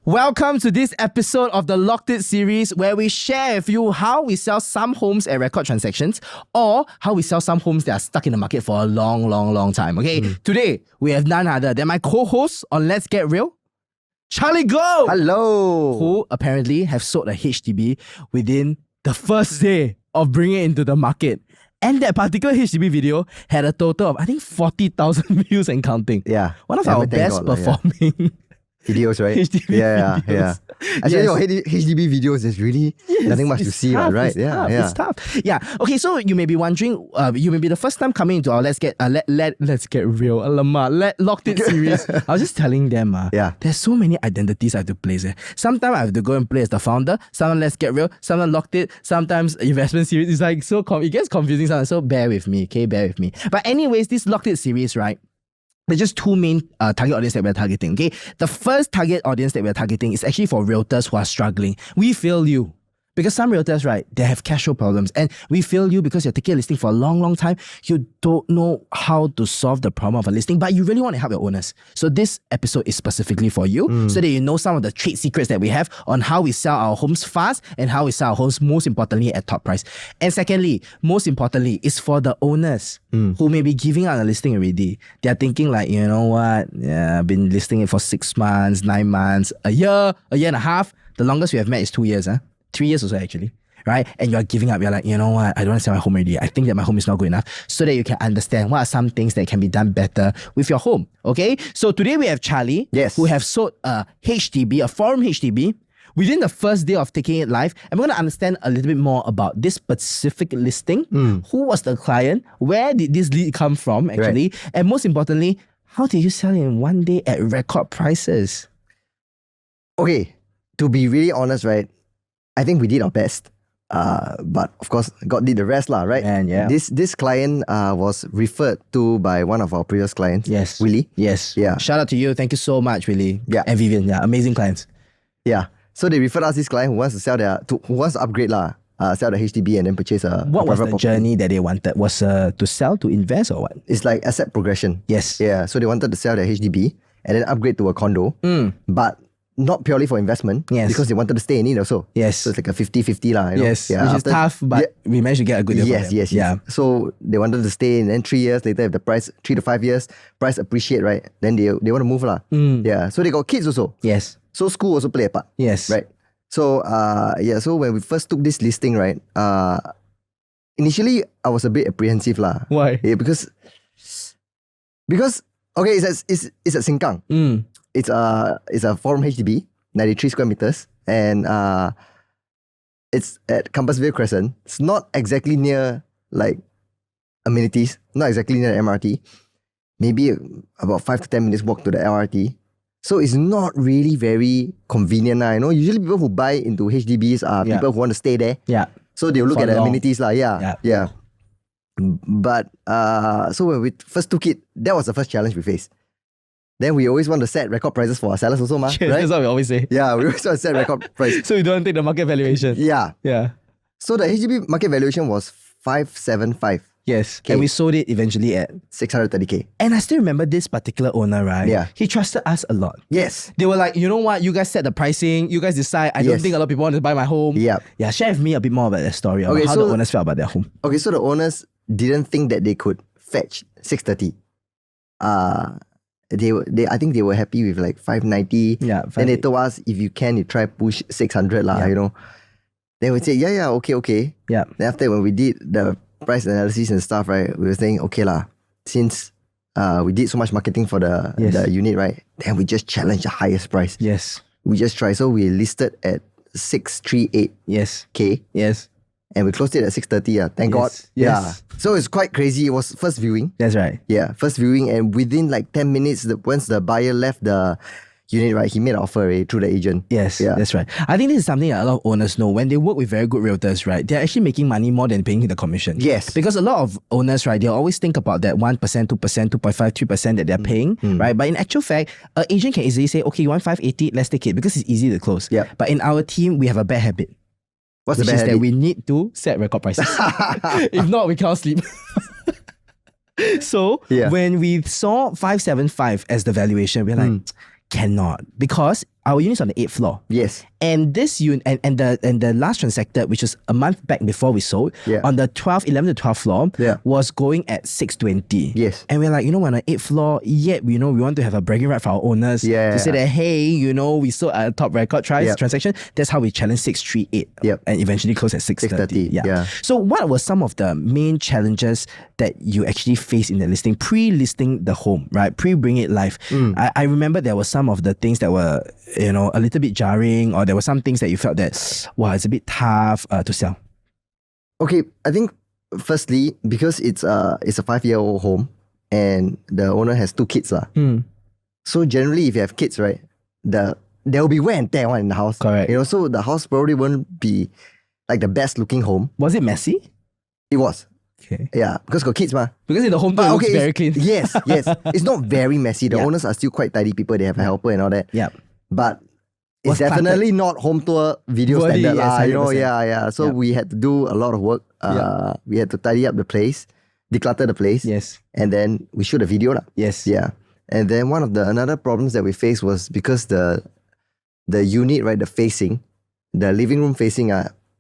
Welcome to this episode of the Locked It series where we share with you how we sell some homes at record transactions or how we sell some homes that are stuck in the market for a long time. Okay, Today we have none other than my co-host on Let's Get Real, Charlie Go! Hello! Who apparently have sold a HDB within the first day of bringing it into the market. And that particular HDB video had a total of, I think, 40,000 views and counting. Yeah. One of our best performing videos, right? HDB videos. Yeah. Actually, HDB videos is really nothing much to see, tough, right? It's tough. Yeah. Okay, so you may be wondering, you may be the first time coming into our Let's Get Real, Locked It series. I was just telling them, there's so many identities I have to place. Sometimes I have to go and play as the founder. Sometimes Let's Get Real. Sometimes Locked It. Sometimes investment series. It's like it gets confusing sometimes. So bear with me, okay? Bear with me. But anyways, this Locked It series, right? There's just two main target audience that we're targeting, okay? The first target audience that we're targeting is actually for realtors who are struggling. We feel you. Because some realtors, right, they have cash flow problems. And we feel you because you're taking a listing for a long time. You don't know how to solve the problem of a listing, but you really want to help your owners. So this episode is specifically for you so that you know some of the trade secrets that we have on how we sell our homes fast and how we sell our homes most importantly at top price. And secondly, most importantly, is for the owners who may be giving out a listing already. They're thinking like, you know what, I've been listing it for 6 months, 9 months, a year and a half. The longest we have met is 2 years, 3 years or so actually, right? And you're giving up. You're like, you know what? I don't want to sell my home already. I think that my home is not good enough, so that you can understand what are some things that can be done better with your home. Okay? So today we have Charlie, who have sold a HDB, a forum HDB, within the first day of taking it live. And we're going to understand a little bit more about this specific listing. Who was the client? Where did this lead come from actually? Right. And most importantly, how did you sell it in one day at record prices? Okay, to be really honest, right? I think we did our best, but of course, God did the rest, right? And yeah. This client was referred to by one of our previous clients. Yes. Willie. Yes. Yeah. Shout out to you. Thank you so much, Willie. Yeah. And Vivian. Yeah. Amazing clients. Yeah. So they referred us this client who wants to sell who wants to upgrade sell the HDB and then purchase a What was the property. journey that they wanted? Was to sell, to invest, or what? It's like asset progression. Yes. Yeah. So they wanted to sell their HDB and then upgrade to a condo, but not purely for investment, because they wanted to stay in it also. Yes. So it's like a 50-50 lah. Yes, yeah, which is tough, but we managed to get a good deal. Yes. Yeah. So they wanted to stay in, and 3 years later, if the price, 3 to 5 years, price appreciate, right? Then they want to move lah. Yeah. So they got kids also. Yes. So school also play a part. Yes. Right. So so when we first took this listing, right, initially I was a bit apprehensive lah. Why? Yeah, because okay, it's at Sengkang. It's a forum HDB, 93 square meters, and it's at Compassville Crescent. It's not exactly near like amenities, not exactly near the MRT. Maybe about 5 to 10 minutes walk to the LRT. So it's not really very convenient. Usually people who buy into HDBs are people who want to stay there. Yeah. So they'll look at the amenities. Yeah. But so when we first took it, that was the first challenge we faced. Then we always want to set record prices for our sellers also, right? That's what we always say. Yeah, we always want to set record price. So you don't take the market valuation. Yeah. So the HDB market valuation was 575. Yes. And we sold it eventually at 630K. And I still remember this particular owner, right? Yeah. He trusted us a lot. Yes. They were like, you know what? You guys set the pricing. You guys decide. I don't think a lot of people want to buy my home. Yeah. Yeah. Share with me a bit more about that story. How the owners felt about their home. Okay, so the owners didn't think that they could fetch 630. I think they were happy with like 590. Yeah. Then they told us, if you can, you try push 600 lah, Then we say, okay. Yeah. Then after when we did the price analysis and stuff, right, we were saying, okay lah, since we did so much marketing for the unit, right, then we just challenged the highest price. Yes. We just try. So we listed at 638. Yes. K. Yes. And we closed it at 630. Thank God. Yes. Yeah. So it's quite crazy. It was first viewing. That's right. Yeah, first viewing, and within like 10 minutes, once the buyer left the unit, right, he made an offer through the agent. Yes, that's right. I think this is something that a lot of owners know. When they work with very good realtors, right, they're actually making money more than paying the commission. Yes. Because a lot of owners, right, they always think about that 1%, 2%, 2.5, 3% that they're paying, right? But in actual fact, an agent can easily say, okay, you want 580, let's take it, because it's easy to close. Yeah. But in our team, we have a bad habit. What's the bad Which is habit? that we need to set record prices. If not, we cannot sleep. So when we saw 575 as the valuation, we're like, cannot. Because our unit's on the 8th floor. Yes. And this unit and the last transacted, which was a month back before we sold, on the 11th to 12th floor, was going at 620. Yes. And we're like, we're on the 8th floor, yet we want to have a bragging right for our owners to say that, hey, we sold a top record transaction. That's how we challenged 638 and eventually closed at 630. Yeah. So what were some of the main challenges that you actually faced in the listing, pre-listing the home, right? Pre-bring it live? I remember there were some of the things that were, a little bit jarring, or there were some things that you felt that, wow, it's a bit tough to sell. Okay, I think firstly, because it's a 5-year-old home and the owner has 2 kids. So generally, if you have kids, right, there will be wear and tear in the house. Correct. So the house probably won't be like the best looking home. Was it messy? It was. Okay. Yeah, because got kids, ma. Because in the home tour, it looks very clean. Yes. It's not very messy. The owners are still quite tidy people. They have a helper and all that. Yeah. But it's definitely not home tour video standard. Yes, So we had to do a lot of work. We had to tidy up the place, declutter the place. Yes. And then we shoot a video. Yes. Yeah. And then one of another problems that we faced was because the unit, right, the living room facing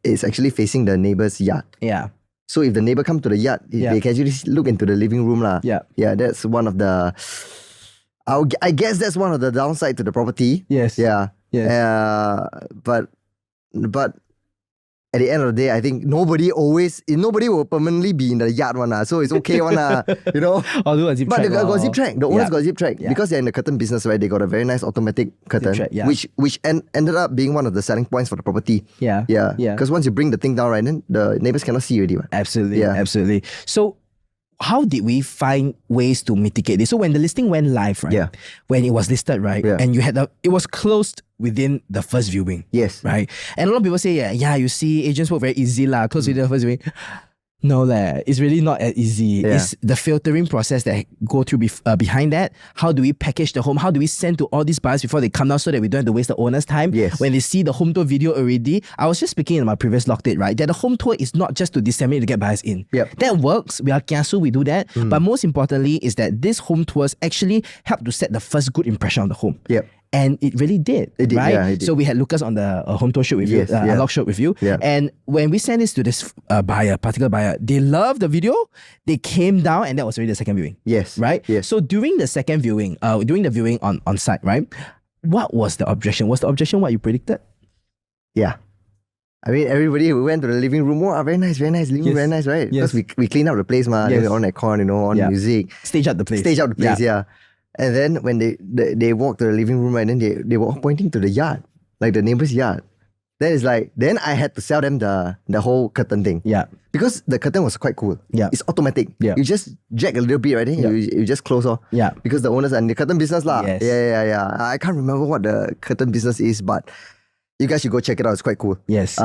is actually facing the neighbor's yard. Yeah. So if the neighbor come to the yard, they can actually look into the living room. Yeah. Yeah, that's one of the... I guess that's one of the downside to the property. Yes. Yeah. Yes. But at the end of the day, I think nobody will permanently be in the yard one. So it's okay one. I'll do a zip but track. But they got zip track. The owners got zip track. Yeah. Because they're in the curtain business, right? They got a very nice automatic curtain, track, which ended up being one of the selling points for the property. Yeah. Because once you bring the thing down, right, then the neighbors cannot see you already. Right? Absolutely. So how did we find ways to mitigate this? So when the listing went live, right? Yeah. When it was listed, right? Yeah. And it was closed within the first viewing. Yes. Right? And a lot of people say, you see, agents work very easy close within the first viewing. No, it's really not as easy. Yeah. It's the filtering process that go through behind that. How do we package the home? How do we send to all these buyers before they come down so that we don't have to waste the owner's time? Yes. When they see the home tour video already, I was just speaking in my previous Locked It, right? That the home tour is not just to disseminate to get buyers in. Yep. That works. We are kiasu, we do that. But most importantly is that these home tours actually help to set the first good impression of the home. Yep. And it really did, right? Yeah, it did. So we had Lucas on the home tour shoot with you, unlock shoot with you. Yeah. And when we sent this to this particular buyer, they loved the video. They came down, and that was already the second viewing. Yes. Right? Yes. So during the second viewing, during the viewing on site, right? What was the objection? Was the objection what you predicted? Yeah. I mean, everybody, we went to the living room. Oh, very nice, living room, very nice, right? Yes. Because we clean up the place, ma. Yes. On aircon, on music. Stage out the place. Yeah. And then when they walked to the living room, right, then they were pointing to the yard, like the neighbor's yard. Then I had to sell them the whole curtain thing. Yeah. Because the curtain was quite cool. Yeah. It's automatic. Yeah. You just jack a little bit, right? Then you just close off. Yeah. Because the owners are in the curtain business lah. Yes. Yeah. I can't remember what the curtain business is, but you guys should go check it out. It's quite cool. Yes.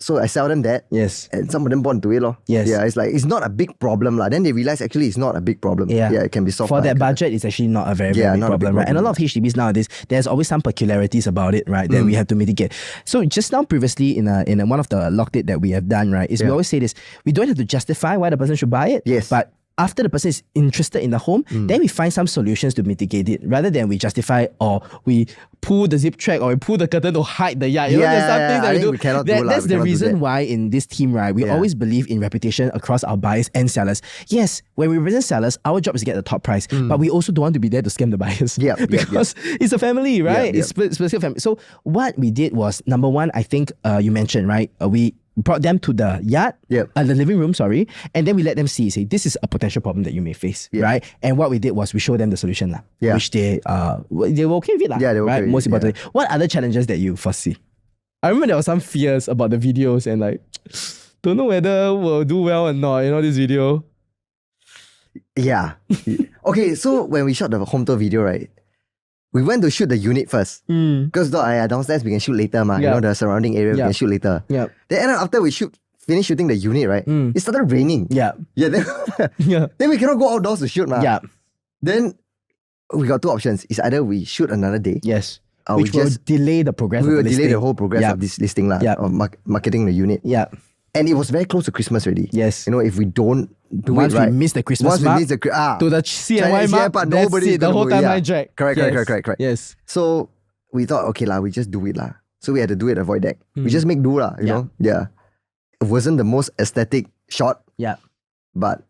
So I sell them that. Yes. And some of them bought into it. Yes. Yeah, it's like, it's not a big problem. Then they realize actually it's not a big problem. Yeah, it can be solved. For that budget, it's actually not a very big problem, right? And a lot of HDBs nowadays, there's always some peculiarities about it, right? That we have to mitigate. So just now previously in one of the Locked It that we have done, right, is we always say this, we don't have to justify why the person should buy it. Yes. But after the person is interested in the home, then we find some solutions to mitigate it, rather than we justify or we pull the zip track or we pull the curtain to hide the yard. There's some things that we do. We cannot That's the reason why in this team, right, we always believe in reputation across our buyers and sellers. Yes, when we represent sellers, our job is to get the top price, but we also don't want to be there to scam the buyers. Because it's a family, right? It's specific family. So what we did was, number one, I think you mentioned, right, we brought them to the yard, the living room, and then we let them say, this is a potential problem that you may face, right? And what we did was we showed them the solution, which they were okay with it. Yeah, they were okay. Most importantly. What other challenges that you foresee? I remember there were some fears about the videos and don't know whether we'll do well or not, this video. Yeah. Okay, so when we shot the home tour video, right, we went to shoot the unit first. Because downstairs we can shoot later, the surrounding area we can shoot later. Yeah. Then after we finished shooting the unit, right, it started raining. Yeah. Then we cannot go outdoors to shoot, Yeah. Then we got two options. It's either we shoot another day. Yes. Which will delay the progress of the listing. We will delay the whole progress of this listing, of marketing the unit. Yeah. And it was very close to Christmas already. Yes. If we don't once we miss the Christmas mark, to the CNY mark, part, that's it. The whole timeline drag. Correct. Yes. So we thought, okay lah, we just do it lah. So we had to do it at void deck. We just make do lah, you know? Yeah. It wasn't the most aesthetic shot. Yeah. But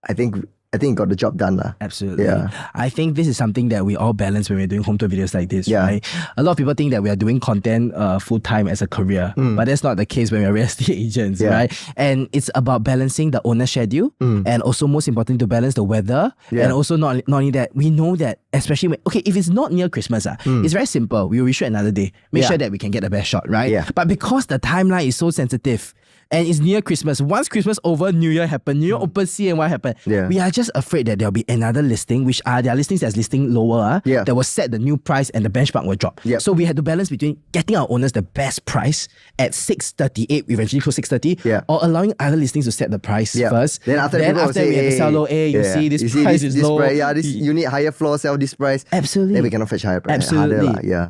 I think it got the job done lah. Absolutely. Yeah. I think this is something that we all balance when we're doing home tour videos like this, right? A lot of people think that we are doing content full-time as a career, but that's not the case when we're real estate agents, right? And it's about balancing the owner's schedule and also most important to balance the weather. And also not only that, we know that especially when, if it's not near Christmas, it's very simple. We will reshoot another day. Make sure that we can get the best shot, right? But because the timeline is so sensitive, and it's near Christmas. Once Christmas over, New Year happen. New Year open, CNY happen. We are just afraid that there'll be another listing, which are their listings that's listing lower, that will set the new price and the benchmark will drop. So we had to balance between getting our owners the best price at 638, we eventually close 630, or allowing other listings to set the price first. Then after we had to sell low, you see this price is low. This unit higher floor, sell this price. Absolutely. Then we cannot fetch higher price.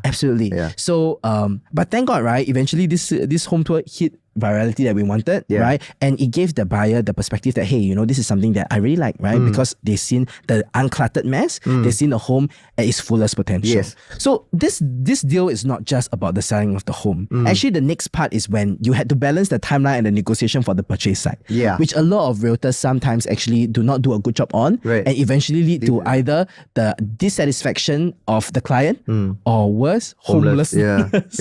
Absolutely. So, but thank God, right? Eventually this home tour hit virality that we wanted, right? And it gave the buyer the perspective that, hey, you know, this is something that I really like, right? Because they've seen the uncluttered mess, they've seen the home at its fullest potential. So this deal is not just about the selling of the home. Actually, the next part is when you had to balance the timeline and the negotiation for the purchase side, which a lot of realtors sometimes actually do not do a good job on, and eventually lead to either the dissatisfaction of the client or worse, homelessness.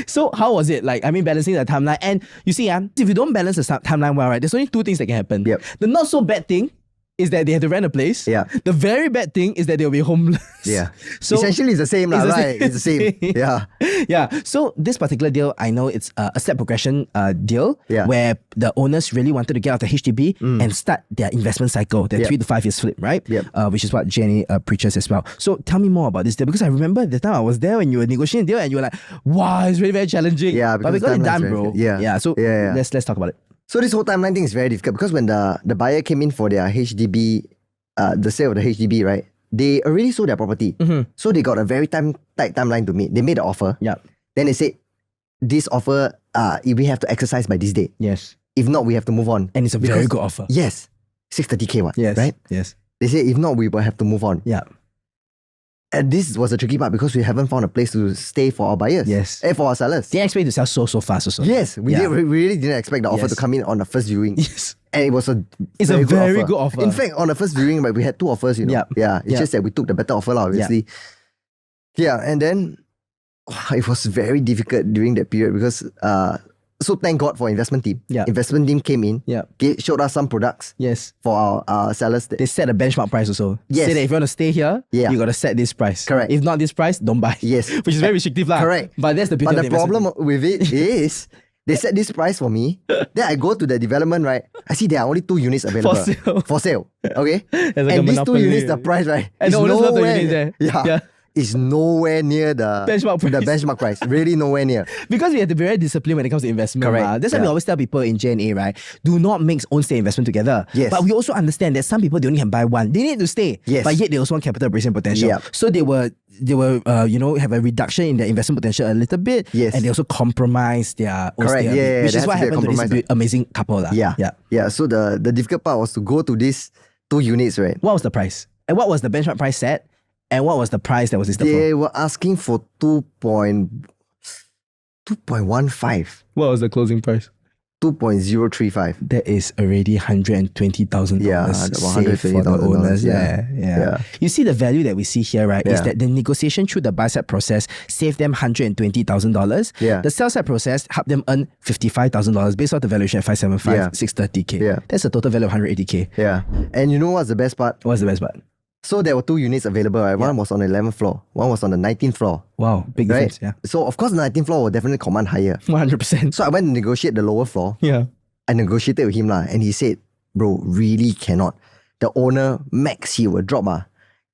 So how was it like? I mean, balancing the timeline. And you see, if you don't balance the timeline well, right, there's only two things that can happen. The not so bad thing is that they have to rent a place. The very bad thing is that they'll be homeless. So essentially it's the same, right? It's the same. So this particular deal, I know it's a step progression deal where the owners really wanted to get out the HDB and start their investment cycle, their 3 to 5 years flip, right? Which is what JNA preaches as well. So tell me more about this deal, because I remember the time I was there when you were negotiating the deal and you were like, wow, it's really very challenging. But we got it done, bro. So let's talk about it. So this whole timeline thing is very difficult because when the buyer came in for their HDB, the sale of the HDB, right? They already sold their property. So they got a very tight timeline to meet. They made the offer. Then they said, this offer, we have to exercise by this date. If not, we have to move on. And it's a very good offer. 630K what? Right? They say, if not, we will have to move on. And this was a tricky part because we haven't found a place to stay for our buyers. For our sellers. They expect to sell so fast also. We really didn't expect the offer to come in on the first viewing. And it was a very good offer. In fact, on the first viewing, we had 2 offers, you know. It's just that we took the better offer, obviously. And then it was very difficult during that period because so thank God for investment team. Investment team came in, showed us some products for our sellers. They set a benchmark price also. Say that if you want to stay here, you got to set this price. Correct. If not this price, don't buy. Which is very restrictive. Correct. But that's the beauty But the problem with it is they set this price for me. Then I go to the development, right? I see there are only 2 units available. For sale. Okay? And these 2 units, the price, right? And is nowhere there. Is nowhere near the benchmark price. Really nowhere near. Because we have to be very disciplined when it comes to investment. That's why we always tell people in JNA, right? Do not mix own stay investment together. But we also understand that some people, they only can buy one. They need to stay. But yet they also want capital appreciation potential. So they will have a reduction in their investment potential a little bit. And they also compromise their own stay. Which is what happened to this amazing couple. So the difficult part was to go to these 2 units, right? What was the price? And what was the benchmark price set? And what was the price that was listed for? They were asking for 2.15. What was the closing price? 2.035. That is already $120,000 saved for the owners. You see the value that we see here, right? Is that the negotiation through the buy side process saved them $120,000. The sell side process helped them earn $55,000 based on the valuation at 575, 630K. That's a total value of 180K. And you know what's the best part? What's the best part? So there were 2 units available, right? One was on the 11th floor. One was on the 19th floor. Wow, big difference, So of course the 19th floor will definitely command higher. 100%. So I went to negotiate the lower floor. I negotiated with him and he said, bro, really cannot. The owner, max he will drop.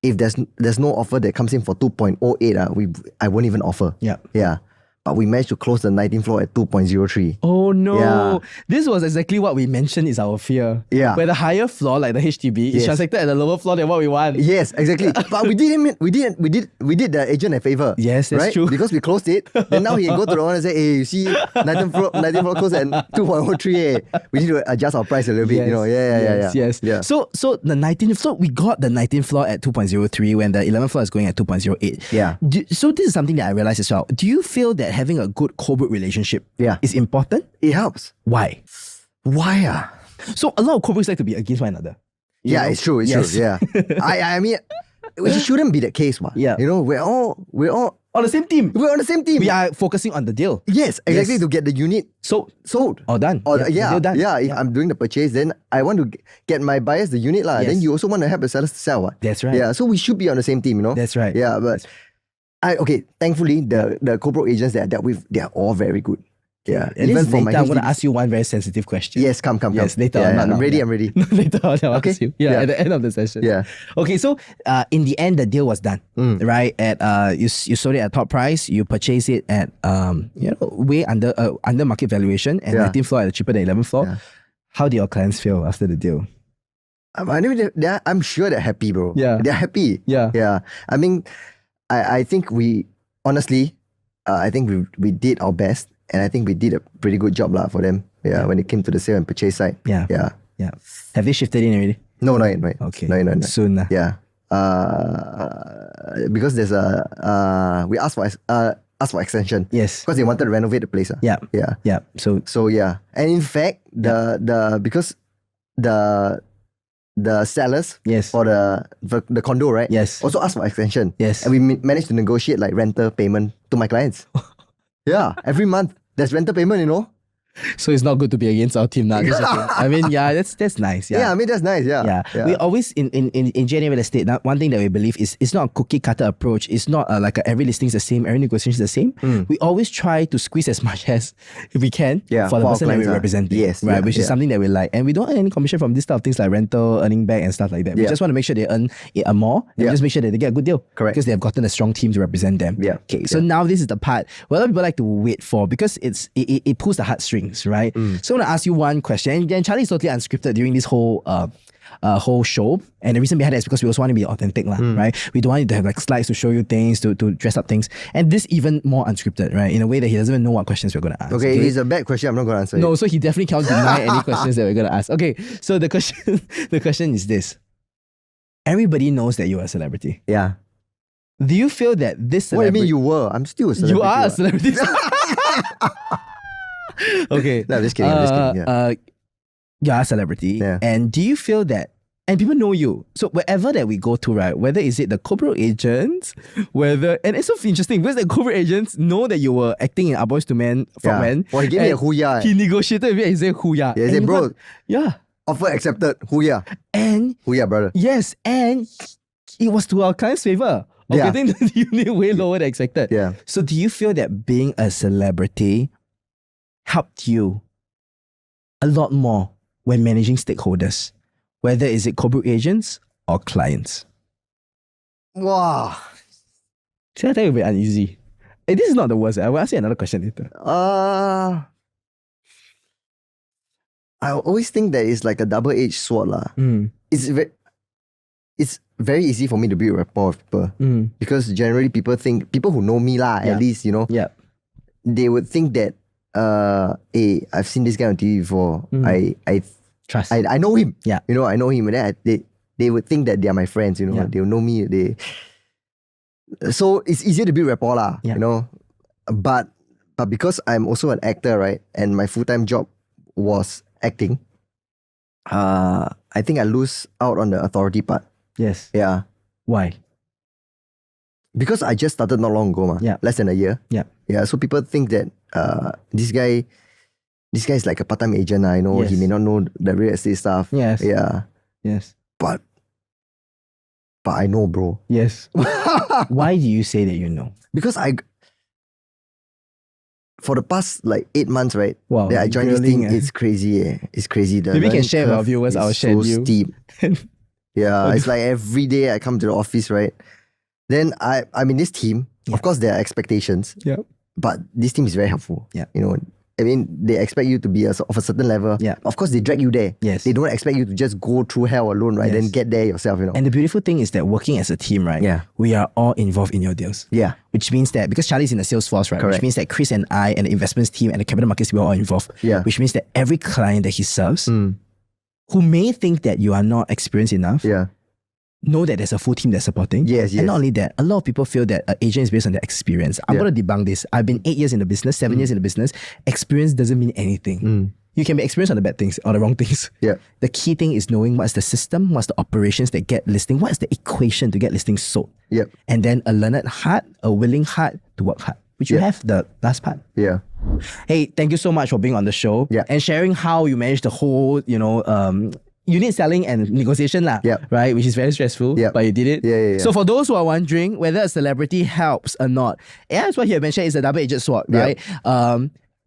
If there's no offer that comes in for 2.08, I won't even offer. but we managed to close the 19th floor at 2.03. Oh no. Yeah. This was exactly what we mentioned is our fear. Yeah. Where the higher floor, like the HDB, is transacted at the lower floor than what we want. Yes, exactly. But we did the agent a favor. Yes, that's right? true. Because we closed it. Then now he can go to the owner and say, hey, you see 19th floor closed at 2.03. We need to adjust our price a little bit. Yes. So the 19th floor, we got the 19th floor at 2.03 when the 11th floor is going at 2.08. Yeah. So this is something that I realized as well. Do you feel that having a good co-broke relationship is important? It helps. Why? So a lot of co-brokers like to be against one another. Yeah, it's true. It's true. Yeah. I mean, it shouldn't be the case, man. Yeah. You know, we're all on the same team. We're on the same team. We are focusing on the deal. Yes, exactly. To get the unit sold. Or done. The deal done. Yeah, if I'm doing the purchase, then I want to get my buyers the unit lah. Then you also want to help the sellers to sell. That's right. Yeah, so we should be on the same team, you know. That's right. Yeah, but thankfully the co-broke agents that I dealt with, they are all very good. Yeah. Even for later, I'm going to ask you one very sensitive question. Yes, come. Yes, later on. I'm ready. Later on, I'll ask you. Yeah, at the end of the session. Yeah. Okay, so in the end, the deal was done, right? At you sold it at top price. You purchased it at way under market valuation, and 19th floor at cheaper than 11th floor. Yeah. How did your clients feel after the deal? I'm sure they're happy, bro. Yeah, they're happy. Yeah. I mean, I think we honestly, I think we did our best. And I think we did a pretty good job for them. Yeah, when it came to the sale and purchase side. Yeah. Have they shifted in already? No, not yet. Okay. No. Soon. Yeah. Because there's we asked for extension. Yes. Because they wanted to renovate the place. Yeah. So yeah. And in fact, because the sellers for the condo, right? Yes. Also asked for extension. Yes. And we managed to negotiate like rental payment to my clients. Yeah, every month there's rental payment, you know. So it's not good to be against our team now. I mean, that's nice. Yeah, I mean that's nice. Yeah. We always in JNA Real Estate. One thing that we believe is it's not a cookie cutter approach. It's not like every listing is the same, every negotiation is the same. We always try to squeeze as much as we can for the person that we represent. Yes, right, which is something that we like, and we don't earn any commission from this type of things like rental, earning back, and stuff like that. We just want to make sure they earn more, and just make sure that they get a good deal. Correct, because they have gotten a strong team to represent them. Yeah. Okay. So now this is the part where a lot of people like to wait for because it pulls the heartstrings, right? So I want to ask you one question, and Charlie is totally unscripted during this whole show, and the reason behind that is because we also want to be authentic, right? We don't want you to have like slides to show you things, to dress up things, and this even more unscripted, right? In a way that he doesn't even know what questions we're going to ask. Okay, if it's a bad question, I'm not going to answer it. No, so he definitely can't deny any questions that we're going to ask. Okay, so the question is this. Everybody knows that you're a celebrity. Yeah. Do you feel that this celebrity... What do you mean you were? I'm still a celebrity. You are a celebrity. Okay. No, I'm just kidding. Yeah. You're a celebrity. Yeah. And do you feel that, and people know you, so wherever that we go to, right, whether is it the co-broke agents, and it's so interesting because the co-broke agents know that you were acting in Our Boys to Men, Frogman. Well, he gave me a huya. He negotiated with me and he said huya. Yeah, he said, bro. Offer accepted. Huya. And huya, brother. Yes, and it was to our client's favor of getting the unit way lower than expected. Yeah. So do you feel that being a celebrity helped you a lot more when managing stakeholders, whether is it co-broke agents or clients? Wow. See, I think it'll be uneasy. This is not the worst. I will ask you another question later. I always think that it's like a double-edged sword. It's very easy for me to build rapport with people because generally people who know me at least, you know, they would think that hey, I've seen this guy on TV before. I trust. I know him. Yeah. You know, I know him. And then they would think that they are my friends, you know. They'll know me. So it's easier to build rapport, you know. But because I'm also an actor, right? And my full-time job was acting, I think I lose out on the authority part. Yes. Yeah. Why? Because I just started not long ago, less than a year. Yeah. Yeah. So people think that this guy is like a part-time agent. I know he may not know the real estate stuff. Yes. Yeah. Yes. But I know, bro. Yes. Why do you say that you know? Because for the past like 8 months, right? Wow. That I joined this thing. It's crazy. It's crazy. Maybe we can share with our viewers. I'll share with you. Steep. Yeah. It's like every day I come to the office, right? Then I'm in this team. Of course, there are expectations. Yeah. but this team is very helpful. Yeah. You know, I mean, they expect you to be of a certain level. Yeah. Of course, they drag you there. Yes. They don't expect you to just go through hell alone, right? Yes. Then get there yourself, you know. And the beautiful thing is that working as a team, right? Yeah. We are all involved in your deals. Yeah. Which means that because Charlie's in the sales force, right? Correct. Which means that Chris and I and the investments team and the capital markets, we are all involved. Yeah. Which means that every client that he serves, who may think that you are not experienced enough, know that there's a full team that's supporting. Yes. And not only that, a lot of people feel that an agent is based on their experience. I'm going to debunk this. I've been 8 years in the business, 7 years in the business. Experience doesn't mean anything. You can be experienced on the bad things or the wrong things. Yeah. The key thing is knowing what's the system, what's the operations that get listing, what is the equation to get listings sold. Yep. And then a learned heart, a willing heart to work hard, which you have the last part. Yeah. Hey, thank you so much for being on the show and sharing how you managed the whole, unit selling and negotiation right? Which is very stressful, but you did it. Yeah. So for those who are wondering whether a celebrity helps or not, that's what he mentioned is a double-edged sword, right?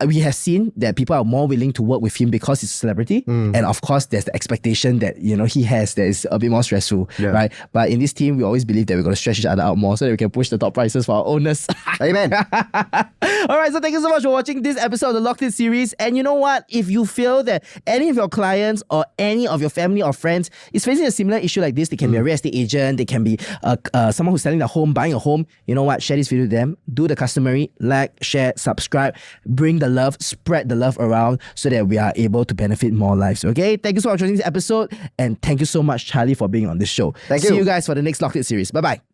We have seen that people are more willing to work with him because he's a celebrity. And of course, there's the expectation that, he has that is a bit more stressful, right? But in this team, we always believe that we're going to stretch each other out more so that we can push the top prices for our owners. Amen. All right, so thank you so much for watching this episode of the Locked It series. And you know what? If you feel that any of your clients or any of your family or friends is facing a similar issue like this, they can be a real estate agent, they can be someone who's selling a home, buying a home, you know what? Share this video with them. Do the customary, like, share, subscribe, bring the love, spread the love around so that we are able to benefit more lives, okay? Thank you so much for watching this episode, and thank you so much, Charlie, for being on this show. Thank you. See you guys for the next Locked It series. Bye-bye.